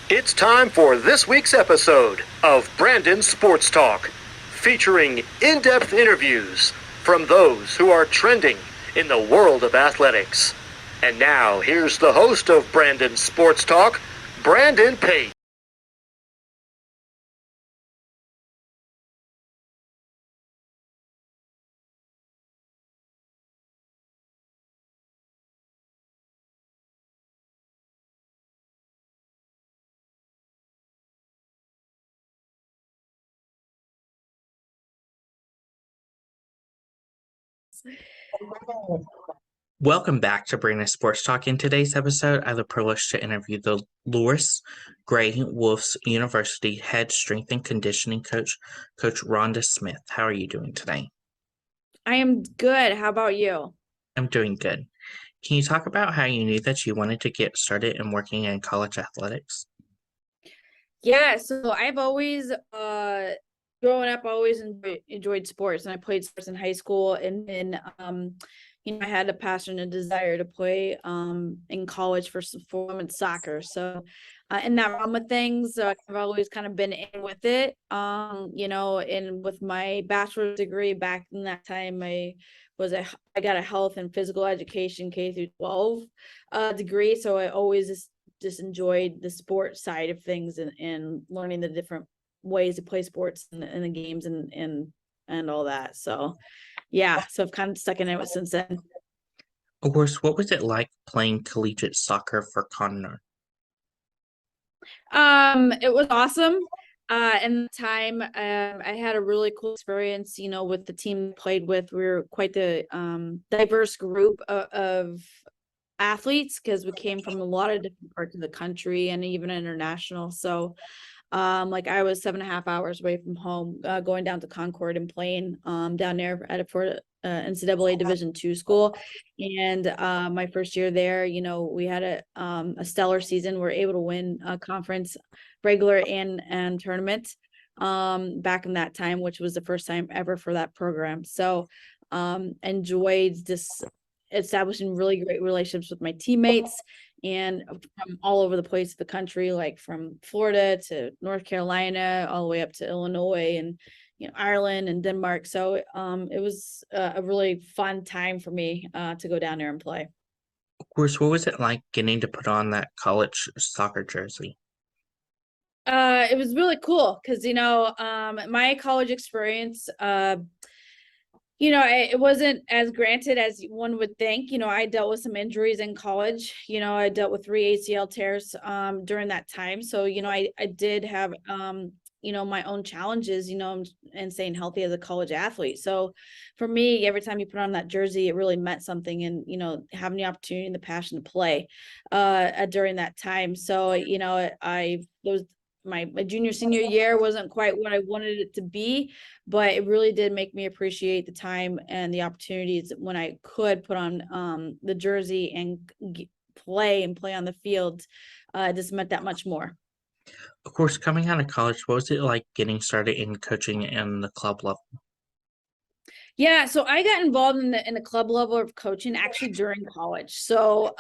It's time for this week's episode of Brandon Sports Talk, featuring in-depth interviews from those who are trending in the world of athletics. And now, here's the host of Brandon Sports Talk, Brandon Pate. Welcome back to Brandon Sports Talk. In today's episode, I have the privilege to interview the Lourdes Gray Wolves University head strength and conditioning coach, Coach Rhonda Smith. How are you doing today? I am good. How about you? I'm doing good. Can you talk about how you knew that you wanted to get started in working in college athletics? Yeah, so I've always growing up, I always enjoyed sports, and I played sports in high school, and then I had a passion and desire to play in college for women's soccer. So in that realm of things, I've always kind of been in with it. And with my bachelor's degree back in that time, I got a health and physical education K through 12 degree. So I always just enjoyed the sport side of things and learning the different ways to play sports and the games and all that. So yeah, so I've kind of stuck in it since then. Of course, what was it like playing collegiate soccer for Concord? It was awesome. In the time, I had a really cool experience, with the team I played with. We were quite the diverse group of athletes because we came from a lot of different parts of the country and even international. So like I was 7.5 hours away from home, going down to Concord and playing down there for NCAA Division II school. And my first year there, we had a stellar season. We were able to win a conference regular and tournament back in that time, which was the first time ever for that program. So enjoyed this establishing really great relationships with my teammates and from all over the place of the country, like from Florida to North Carolina, all the way up to Illinois and Ireland and Denmark. So it was a really fun time for me to go down there and play. Of course, what was it like getting to put on that college soccer jersey? It was really cool because my college experience it wasn't as granted as one would think. I dealt with some injuries in college. I dealt with 3 ACL tears during that time. So, I did have my own challenges, and staying healthy as a college athlete. So for me, every time you put on that jersey, it really meant something, and having the opportunity and the passion to play during that time. So, I those my junior senior year wasn't quite what I wanted it to be, but it really did make me appreciate the time and the opportunities when I could put on the jersey and play on the field. It just meant that much more. Of course, coming out of college, what was it like getting started in coaching in the club level? Yeah, so I got involved in the club level of coaching actually during college. So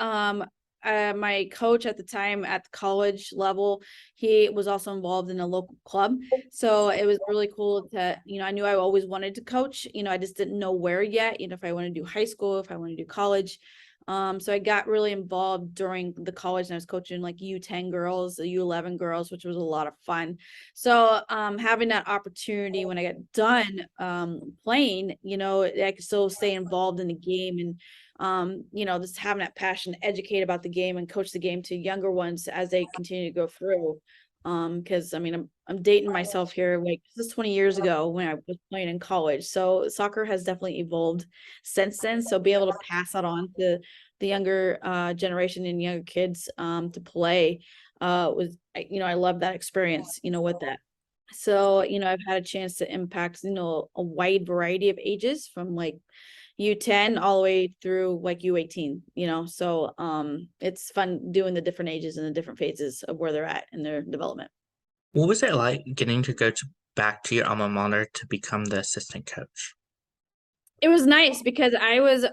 my coach at the time at the college level, he was also involved in a local club. So it was really cool to, I knew I always wanted to coach. I just didn't know where yet, if I want to do high school, if I want to do college. So I got really involved during the college, and I was coaching like U10 girls, the U11 girls, which was a lot of fun. So having that opportunity when I got done playing, I could still stay involved in the game and just having that passion to educate about the game and coach the game to younger ones as they continue to go through. Because I'm dating myself here, like this is 20 years ago when I was playing in college. So soccer has definitely evolved since then. So be able to pass that on to the younger generation and younger kids to play was I love that experience, with that. So, I've had a chance to impact, a wide variety of ages from like U10 all the way through like U18, so it's fun doing the different ages and the different phases of where they're at in their development. What was it like getting to go back to your alma mater to become the assistant coach? It was nice because I was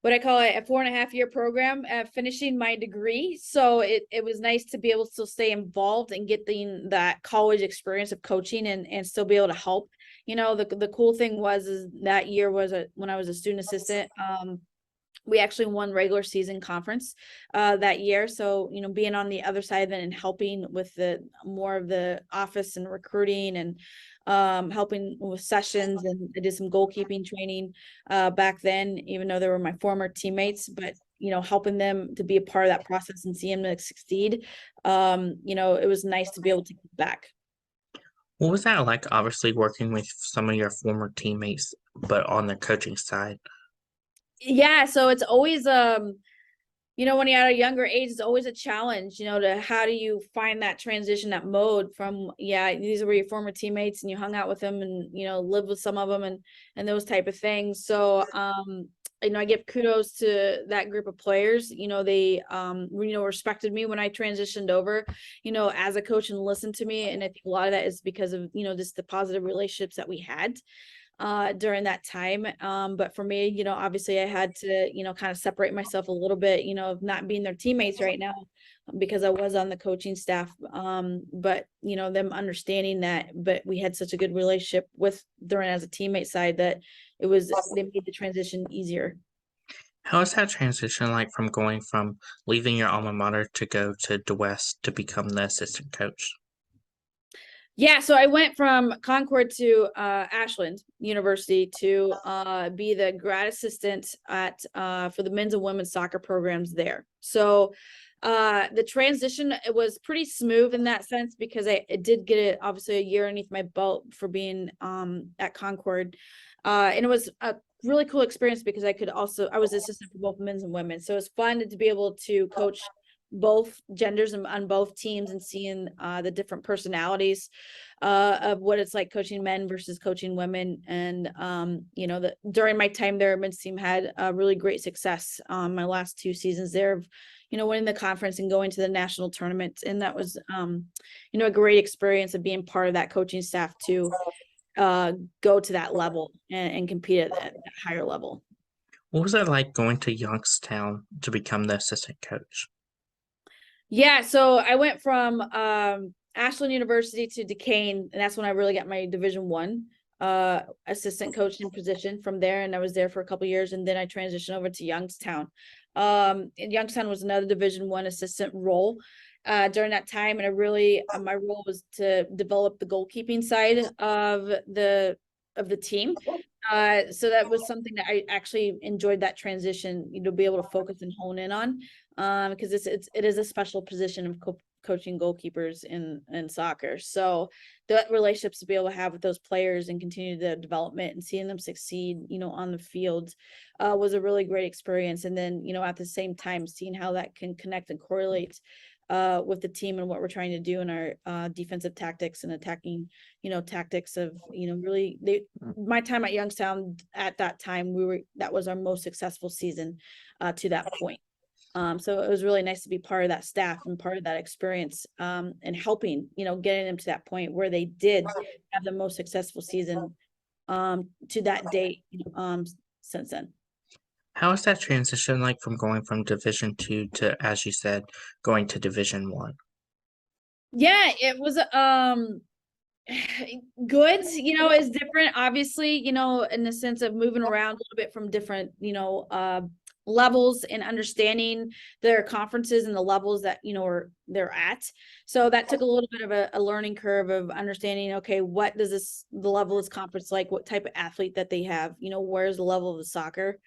what I call it, a 4.5 year program, finishing my degree. So it was nice to be able to stay involved and getting that college experience of coaching and still be able to help. The cool thing is that year when I was a student assistant. We actually won regular season conference that year. So, being on the other side of it and helping with the more of the office and recruiting and helping with sessions, and I did some goalkeeping training back then, even though they were my former teammates, but helping them to be a part of that process and seeing them succeed. It was nice to be able to give back. What was that like, obviously working with some of your former teammates, but on the coaching side? Yeah, so it's always when you're at a younger age, it's always a challenge, to how do you find that transition, that mode from, these were your former teammates and you hung out with them and, lived with some of them and those type of things. So, I give kudos to that group of players. They, respected me when I transitioned over, as a coach and listened to me. And I think a lot of that is because of, just the positive relationships that we had during that time. But for me, obviously I had to, kind of separate myself a little bit, of not being their teammates right now because I was on the coaching staff. But, them understanding that, but we had such a good relationship with during as a teammate side that they made the transition easier. How is that transition like from going from leaving your alma mater to go to DeWest to become the assistant coach? Yeah, so I went from Concord to Ashland University to be the grad assistant at for the men's and women's soccer programs there. So the transition, it was pretty smooth in that sense because I did get it obviously a year underneath my belt for being at Concord. And it was a really cool experience because I was assistant for both men's and women. So it's fun to be able to coach both genders and on both teams and seeing the different personalities of what it's like coaching men versus coaching women. And during my time there, men's team had a really great success my last 2 seasons there of winning the conference and going to the national tournament. And that was a great experience of being part of that coaching staff to go to that level and compete at that higher level. What was it like going to Youngstown to become the assistant coach? Yeah, so I went from Ashland University to Duquesne, and that's when I really got my Division I assistant coaching position from there, and I was there for a couple of years, and then I transitioned over to Youngstown. And Youngstown was another Division I assistant role during that time, and I really my role was to develop the goalkeeping side of the team. So that was something that I actually enjoyed, that transition, be able to focus and hone in on, because it is a special position of coaching goalkeepers in soccer. So the relationships to be able to have with those players and continue the development and seeing them succeed, on the field, was a really great experience. And then, at the same time, seeing how that can connect and correlate with the team and what we're trying to do in our defensive tactics and attacking, tactics of, really my time at Youngstown at that time, that was our most successful season to that point. So it was really nice to be part of that staff and part of that experience and helping, getting them to that point where they did have the most successful season to that date since then. How is that transition like from going from Division II to, as you said, going to Division I? Yeah, it was good. Is different, obviously, in the sense of moving around a little bit from different, levels and understanding their conferences and the levels that they're at. So that took a little bit of a learning curve of understanding, okay, what does the level of this conference like, what type of athlete that they have, where's the level of the soccer.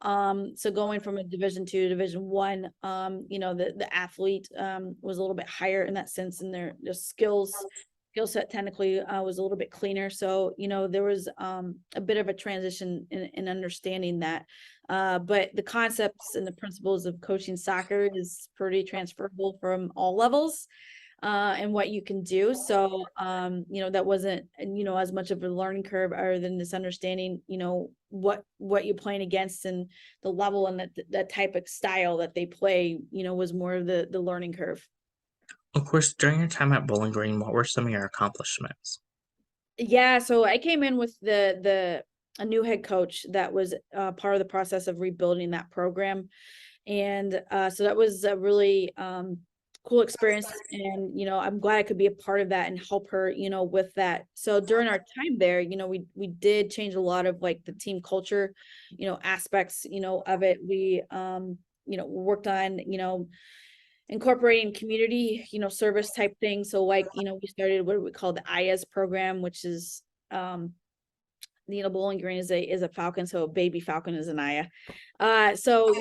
So going from a Division II to Division I, the athlete was a little bit higher in that sense, and their skill set technically was a little bit cleaner. So, there was a bit of a transition in understanding that. But the concepts and the principles of coaching soccer is pretty transferable from all levels and what you can do. So, that wasn't, as much of a learning curve other than this understanding, what you're playing against and the level and that type of style that they play, was more of the learning curve. Of course, during your time at Bowling Green, what were some of your accomplishments? Yeah, so I came in with the a new head coach that was part of the process of rebuilding that program. And so that was a really cool experience. And, I'm glad I could be a part of that and help her, with that. So during our time there, we did change a lot of like the team culture, aspects, of it. We, worked on, incorporating community, service type things. So like, we started what we call the IAS program, which is, Bowling Green is a falcon, so a baby falcon is an Aya. So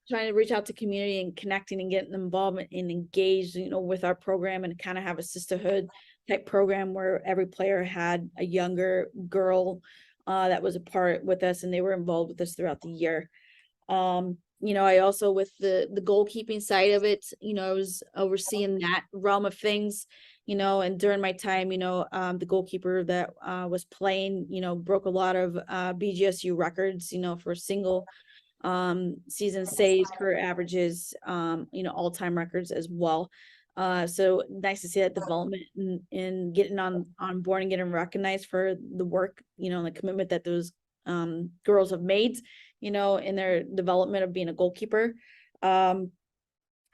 trying to reach out to community and connecting and getting them involved and engaged, with our program, and kind of have a sisterhood type program where every player had a younger girl that was a part with us, and they were involved with us throughout the year. I also, with the goalkeeping side of it, I was overseeing that realm of things, and during my time, the goalkeeper that was playing, broke a lot of BGSU records, for single season saves, career averages, all-time records as well. So nice to see that development and getting on board and getting recognized for the work, and the commitment that those girls have made, in their development of being a goalkeeper.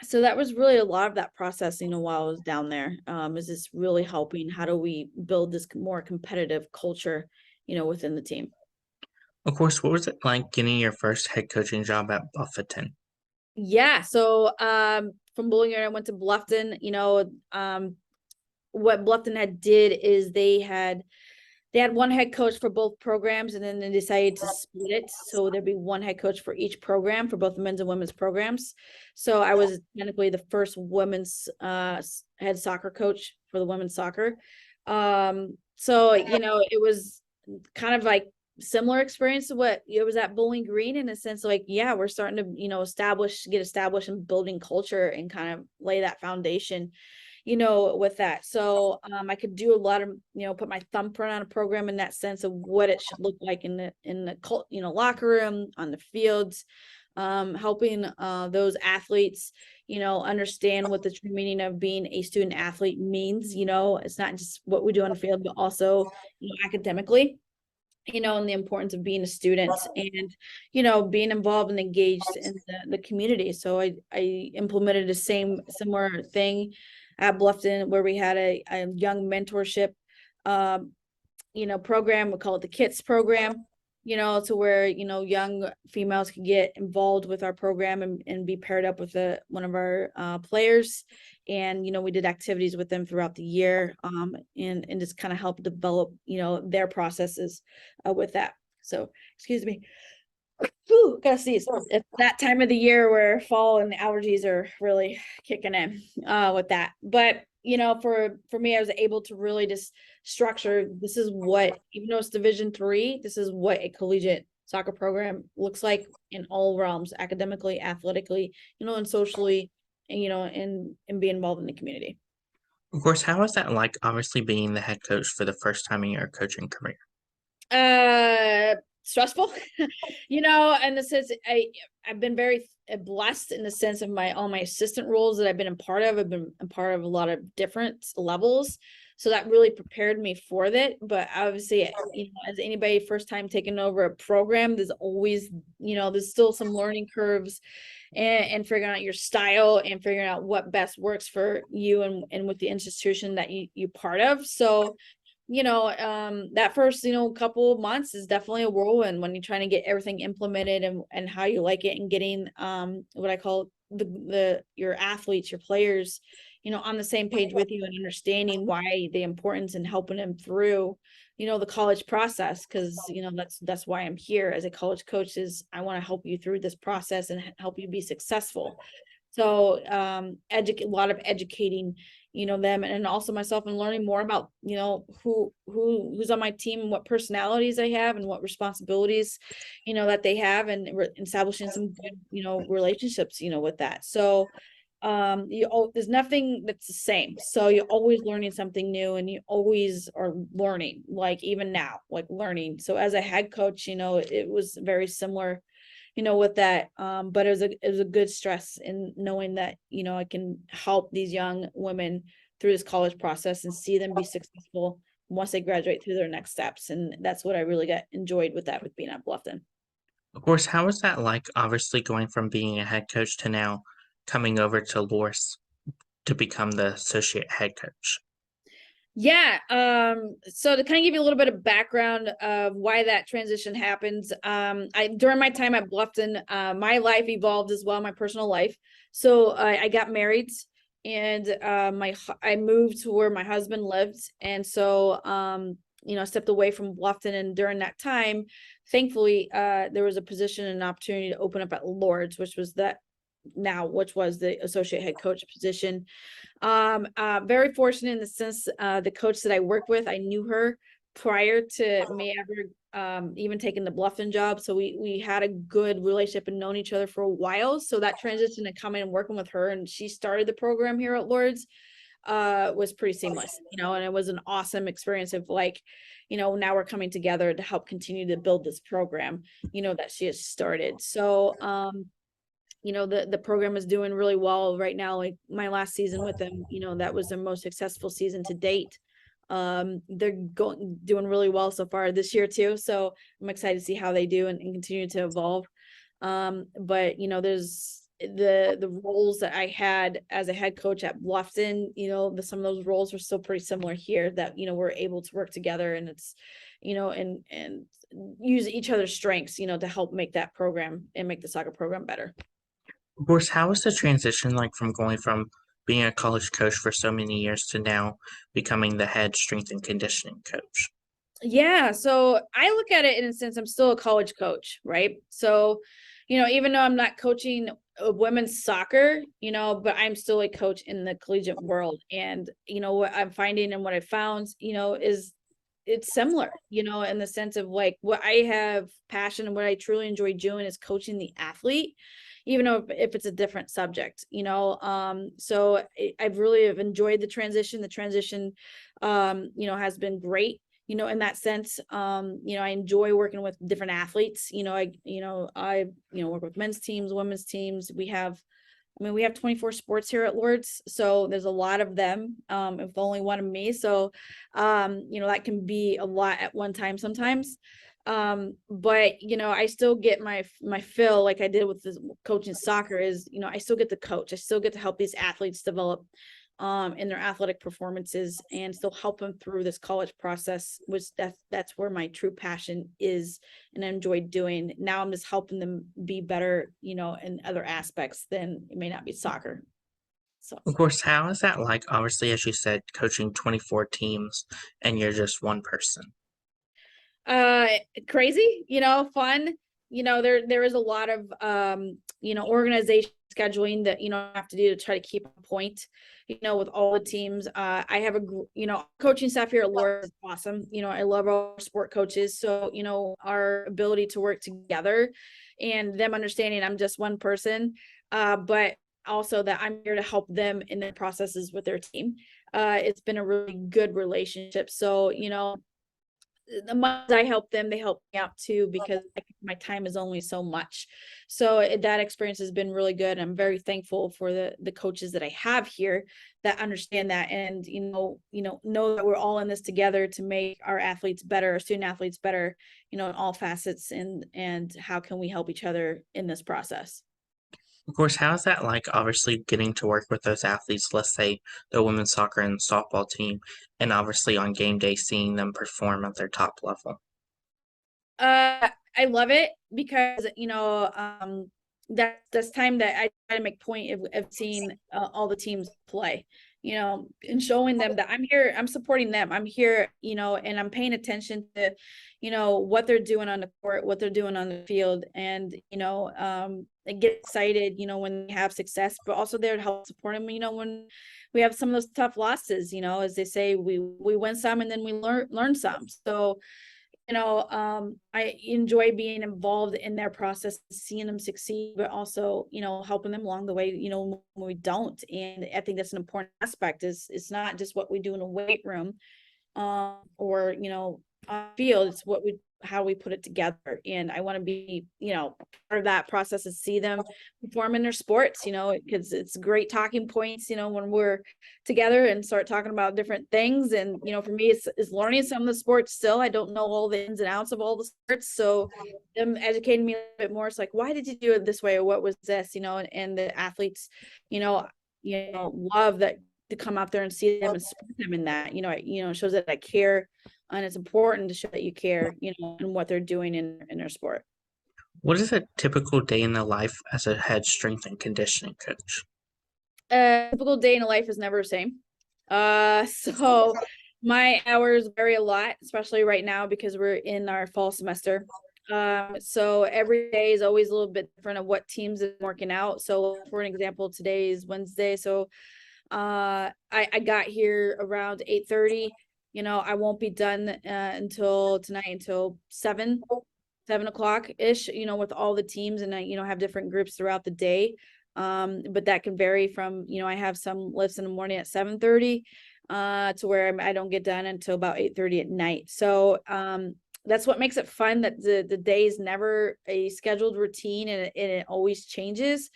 So that was really a lot of that process, while I was down there, is this really helping, how do we build this more competitive culture, within the team. Of course, what was it like getting your first head coaching job at Buffeton? Yeah. So from Bowling Green, I went to Bluffton. What Bluffton did is they had one head coach for both programs, and then they decided to split it. So there'd be one head coach for each program for both the men's and women's programs. So I was technically the first women's head soccer coach for the women's soccer. So, it was kind of like similar experience to what it was at Bowling Green, in a sense, like, yeah, we're starting to, get established and building culture and kind of lay that foundation, with that. So I could do a lot of, put my thumbprint on a program in that sense of what it should look like in the locker room, on the fields, helping those athletes, understand what the true meaning of being a student athlete means. It's not just what we do on the field, but also, academically, and the importance of being a student and, being involved and engaged in the community. So I implemented a similar thing at Bluffton, where we had a young mentorship, program. We call it the KITS program, to where, young females could get involved with our program and be paired up with one of our players. And, we did activities with them throughout the year, and just kind of help develop, their processes with that. So, excuse me. Whew, gotta see. It's that time of the year where fall and the allergies are really kicking in with that. But, for me, I was able to really just structure, this is what, even though it's Division III, this is what a collegiate soccer program looks like in all realms, academically, athletically, and socially, and be involved in the community. Of course, how was that like, obviously being the head coach for the first time in your coaching career? Stressful, in the sense, I've been very blessed in the sense of all my assistant roles that I've been a part of. I've been a part of a lot of different levels. So that really prepared me for that. But obviously, as anybody first time taking over a program, there's always, there's still some learning curves and figuring out your style and figuring out what best works for you and with the institution that you're part of. So, that first, couple of months is definitely a whirlwind when you're trying to get everything implemented and how you like it, and getting what I call your athletes, your players, on the same page with you, and understanding why the importance and helping them through, the college process. Cause that's why I'm here as a college coach, is I want to help you through this process and help you be successful. So a lot of educating, them, and also myself, and learning more about, who's on my team and what personalities they have and what responsibilities, that they have, and establishing some good, relationships, with that. So there's nothing that's the same. So you're always learning something new, and you always are learning, like even now, like learning. So as a head coach, it was very similar, with that. But it was a good stress in knowing that, I can help these young women through this college process and see them be successful, once they graduate through their next steps. And that's what I really enjoyed with that, with being at Bluffton. Of course, how was that like, obviously going from being a head coach to now coming over to Lourdes to become the associate head coach? Yeah. So to kind of give you a little bit of background of why that transition happens, during my time at Bluffton, my life evolved as well, my personal life. So I got married, and I moved to where my husband lived, and so I stepped away from Bluffton, and during that time, thankfully, there was a position and an opportunity to open up at Lourdes, which was the associate head coach position. Very fortunate in the sense, the coach that I work with, I knew her prior to me ever even taking the Bluffton job. So we had a good relationship and known each other for a while. So that transition to coming and working with her, and she started the program here at Lourdes, was pretty seamless, and it was an awesome experience of now we're coming together to help continue to build this program, that she has started. So, the program is doing really well right now. Like my last season with them, that was their most successful season to date. They're doing really well so far this year too. So I'm excited to see how they do and continue to evolve. But there's the roles that I had as a head coach at Bluffton, some of those roles are still pretty similar here, that, we're able to work together, and it's, and use each other's strengths, to help make that program and make the soccer program better. Of course, how was the transition like from going from being a college coach for so many years to now becoming the head strength and conditioning coach? Yeah, so I look at it in a sense, I'm still a college coach, so, even though I'm not coaching women's soccer, but I'm still a coach in the collegiate world. And, what I'm finding and what I found, is it's similar, in the sense of like what I have passion and what I truly enjoy doing is coaching the athlete, even though if it's a different subject, so I've really have enjoyed the transition. The transition, has been great, in that sense. I enjoy working with different athletes. I work with men's teams, women's teams. We have 24 sports here at Lourdes, so there's a lot of them, if only one of me. So, that can be a lot at one time sometimes. But I still get my fill, like I did with this coaching soccer, is, I still get to coach. I still get to help these athletes develop in their athletic performances, and still help them through this college process, which that's where my true passion is, and I enjoy doing. Now I'm just helping them be better, in other aspects than it may not be soccer. So Of course, how is that like, obviously, as you said, coaching 24 teams and you're just one person? crazy, fun. There is a lot of organization scheduling that have to do to try to keep a point, with all the teams. I have coaching staff here at Lourdes is awesome. I love our sport coaches. So, our ability to work together and them understanding I'm just one person, but also that I'm here to help them in their processes with their team. It's been a really good relationship. So, the months I help them, they help me out too, because my time is only so much. So that experience has been really good. I'm very thankful for the coaches that I have here that understand that, and know that we're all in this together to make our athletes better, our student athletes better, in all facets, and how can we help each other in this process. Of course, how is that like, obviously, getting to work with those athletes, let's say the women's soccer and softball team, and obviously on game day, seeing them perform at their top level? I love it because, that's time that I try to make point of seeing all the teams play, and showing them that I'm here, I'm supporting them. I'm here, and I'm paying attention to, what they're doing on the court, what they're doing on the field. And, I get excited, when they have success, but also there to help support them, when we have some of those tough losses, as they say, we win some and then we learn some. So, I enjoy being involved in their process, seeing them succeed, but also, helping them along the way, when we don't. And I think that's an important aspect, is it's not just what we do in a weight room, or, on field, it's what we how we put it together. And I want to be, part of that process, is see them perform in their sports, because it's great talking points, when we're together and start talking about different things. And, for me, it's learning some of the sports still. I don't know all the ins and outs of all the sports. So them educating me a little bit more. It's like, why did you do it this way? Or what was this, and the athletes, love that, to come out there and see them and support them in that, it shows that I care. And it's important to show that you care, and what they're doing in their sport. What is a typical day in the life as a head strength and conditioning coach? A typical day in a life is never the same. So my hours vary a lot, especially right now because we're in our fall semester. So every day is always a little bit different of what teams are working out. So for an example, today is Wednesday. So I got here around 8:30. I won't be done until tonight, until 7 o'clock ish, with all the teams, and I, have different groups throughout the day. But that can vary from, I have some lifts in the morning at 7:30 to where I don't get done until about 8:30 at night. So that's what makes it fun, that the day is never a scheduled routine, and it always changes.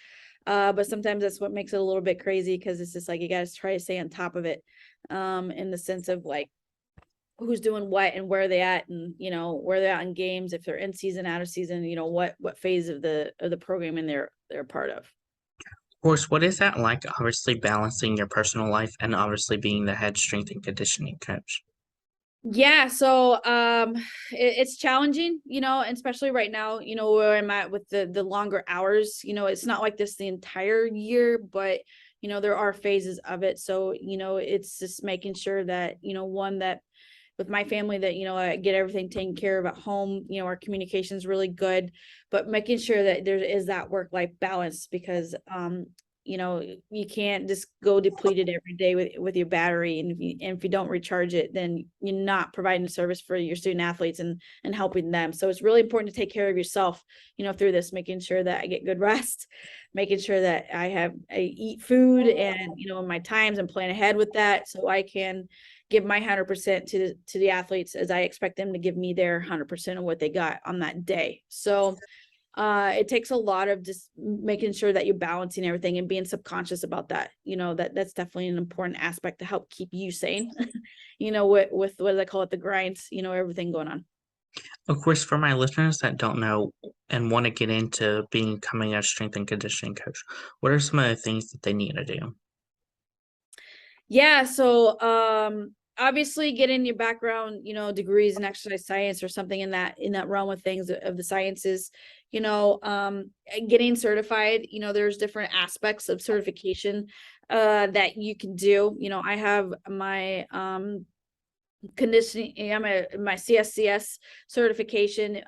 But sometimes that's what makes it a little bit crazy, because it's just like you guys try to stay on top of it, in the sense of like who's doing what and where they at, and where they're at in games, if they're in season, out of season, what phase of the programming they're a part of. Of course, what is that like, obviously balancing your personal life and obviously being the head strength and conditioning coach? Yeah, so it's challenging, and especially right now, where I'm at with the longer hours. It's not like this the entire year, but there are phases of it. So it's just making sure that one, that with my family, that I get everything taken care of at home. Our communication is really good, but making sure that there is that work-life balance, because you can't just go depleted every day with your battery, and if you don't recharge it, then you're not providing service for your student athletes and helping them. So it's really important to take care of yourself, through this, making sure that I get good rest, making sure that I eat food, and in my times, and plan ahead with that, so I can give my 100% to the athletes, as I expect them to give me their 100% of what they got on that day. So it takes a lot of just making sure that you're balancing everything and being subconscious about that. That's definitely an important aspect to help keep you sane, with what I call it, the grinds, everything going on. Of course, for my listeners that don't know and want to get into becoming a strength and conditioning coach, what are some of the things that they need to do? Yeah, so obviously getting your background, degrees in exercise science or something in that realm of things, of the sciences, getting certified. There's different aspects of certification that you can do. I have my conditioning, my CSCS certification.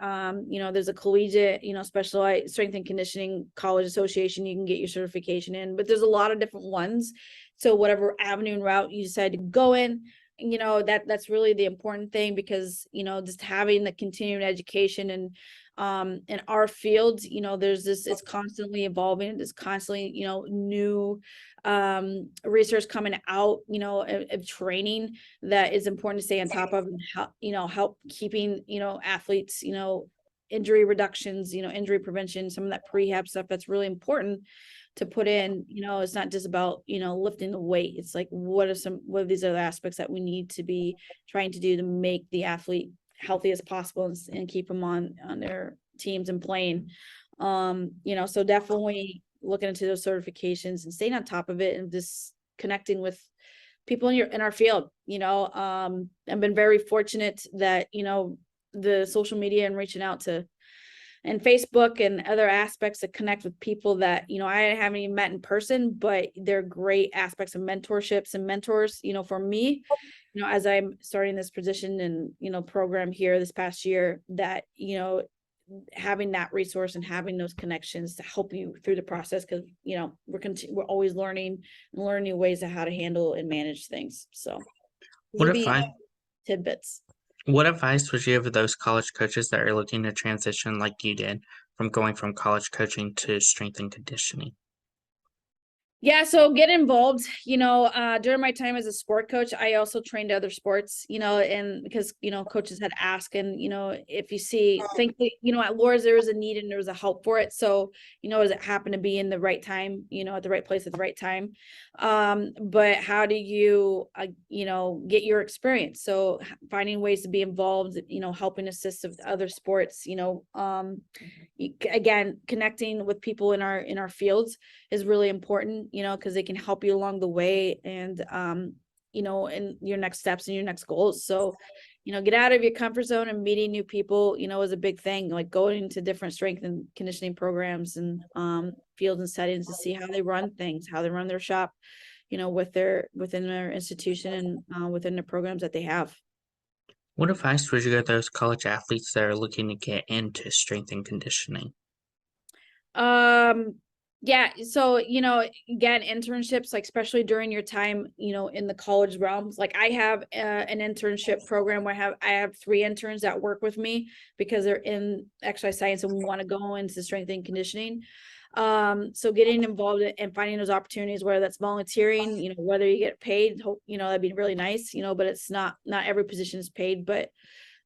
There's a collegiate, specialized strength and conditioning college association you can get your certification in, but there's a lot of different ones. So whatever avenue and route you decide to go in, that's really the important thing, because just having the continuing education, and in our field, there's this, it's constantly evolving, there's constantly new research coming out, of training that is important to stay on top of, and help keeping athletes, injury reductions, injury prevention, some of that prehab stuff that's really important to put in. It's not just about lifting the weight. It's like, what are these other aspects that we need to be trying to do to make the athlete healthy as possible, and keep them on their teams and playing. So definitely looking into those certifications and staying on top of it, and just connecting with people in our field. I've been very fortunate that the social media and reaching out to, and Facebook and other aspects to connect with people that I haven't even met in person, but they're great aspects of mentorships and mentors for me, as I'm starting this position and program here this past year, that having that resource and having those connections to help you through the process, because we're always learning new ways of how to handle and manage things. So tidbits. What advice would you give to those college coaches that are looking to transition like you did, from going from college coaching to strength and conditioning? Yeah, so get involved, during my time as a sport coach, I also trained other sports, and because, coaches had asked and, if you see, thankfully, at Lourdes, there was a need and there was a help for it. So, as it happened to be in the right time, at the right place at the right time. But how do you, get your experience? So finding ways to be involved, helping assist with other sports, again, connecting with people in our fields is really important, because they can help you along the way and, in your next steps and your next goals. So, get out of your comfort zone and meeting new people, is a big thing, like going to different strength and conditioning programs and fields and settings to see how they run things, how they run their shop, within their institution and within the programs that they have. What advice would you give those college athletes that are looking to get into strength and conditioning? Yeah, so again, internships, like especially during your time, in the college realms, like I have an internship program where I have 3 interns that work with me because they're in exercise science and want to go into strength and conditioning. So getting involved and finding those opportunities, whether that's volunteering, whether you get paid, that'd be really nice, but it's not every position is paid, but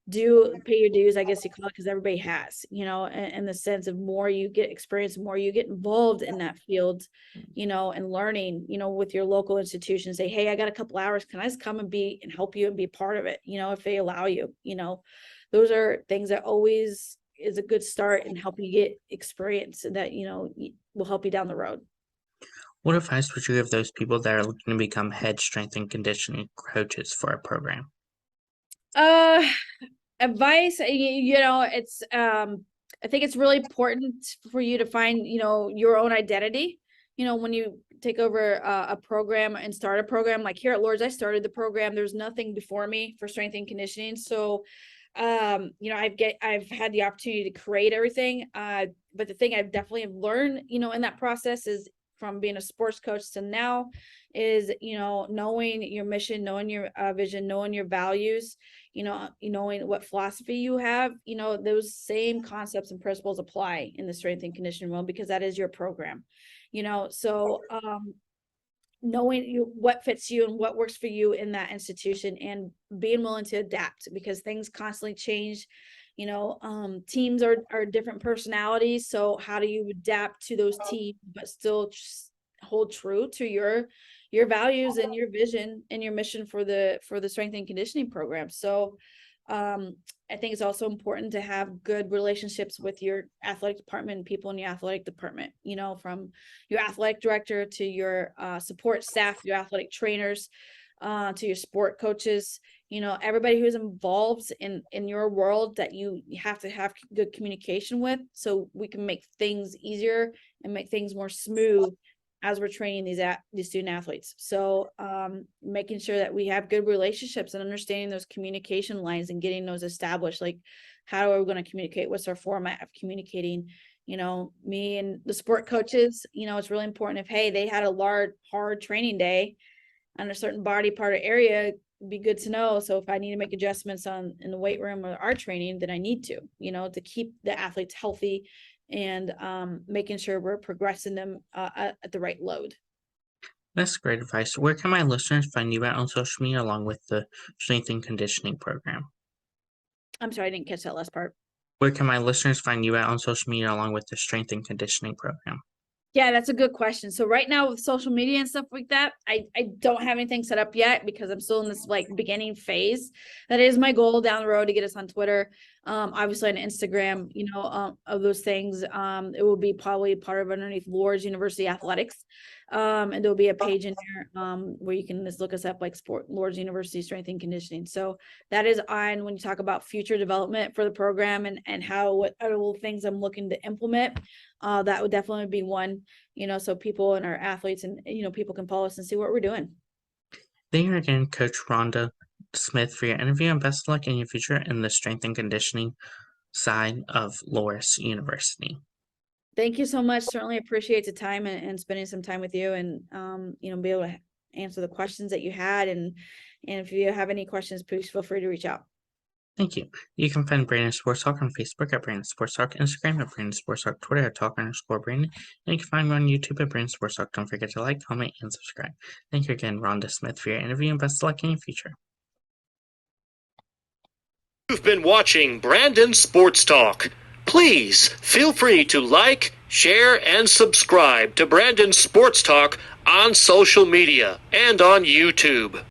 do pay your dues, I guess you call it, because everybody has, in the sense of more you get experience, more you get involved in that field, and learning, with your local institution, say, hey, I got a couple hours, can I just come and help you and be part of it, if they allow you, those are things that always is a good start and help you get experience that, will help you down the road. What advice would you give those people that are looking to become head strength and conditioning coaches for a program? Advice, it's I think it's really important for you to find, your own identity. When you take over a program and start a program, like here at Lourdes, I started the program. There's nothing before me for strength and conditioning. So, I've had the opportunity to create everything. But the thing I've definitely learned, in that process is from being a sports coach to now is, knowing your mission, knowing your vision, knowing your values, knowing what philosophy you have, those same concepts and principles apply in the strength and conditioning realm because that is your program, so knowing what fits you and what works for you in that institution and being willing to adapt because things constantly change. Teams are different personalities. So how do you adapt to those teams, but still hold true to your values and your vision and your mission for the strength and conditioning program? So I think it's also important to have good relationships with your athletic department and people in your athletic department, from your athletic director to your support staff, your athletic trainers, to your sport coaches, everybody who's involved in your world that you have to have good communication with so we can make things easier and make things more smooth as we're training these student athletes. So making sure that we have good relationships and understanding those communication lines and getting those established, like how are we going to communicate? What's our format of communicating? Me and the sport coaches, it's really important if, hey, they had a hard training day on a certain body part or area, it'd be good to know. So if I need to make adjustments in the weight room or our training, then I need to keep the athletes healthy and making sure we're progressing them at the right load. That's great advice. Where can my listeners find you at on social media along with the strength and conditioning program? I'm sorry, I didn't catch that last part. Where can my listeners find you at on social media along with the strength and conditioning program? Yeah, that's a good question. So right now with social media and stuff like that, I don't have anything set up yet because I'm still in this like beginning phase. That is my goal down the road to get us on Twitter, obviously on Instagram, of those things. It will be probably part of underneath Lourdes University Athletics. And there'll be a page in there where you can just look us up like Lourdes University Strength and Conditioning. So that is on when you talk about future development for the program and what other things I'm looking to implement. That would definitely be one, so people and our athletes and, people can follow us and see what we're doing. Thank you again, Coach Rhonda Smith, for your interview and best of luck in your future in the strength and conditioning side of Lourdes University. Thank you so much. Certainly appreciate the time and spending some time with you and, be able to answer the questions that you had. And if you have any questions, please feel free to reach out. Thank you. You can find Brandon Sports Talk on Facebook at Brandon Sports Talk, Instagram at Brandon Sports Talk, Twitter at Talk_Brandon, and you can find me on YouTube at Brandon Sports Talk. Don't forget to like, comment, and subscribe. Thank you again, Rhonda Smith, for your interview, and best of luck in your future. You've been watching Brandon Sports Talk. Please feel free to like, share, and subscribe to Brandon Sports Talk on social media and on YouTube.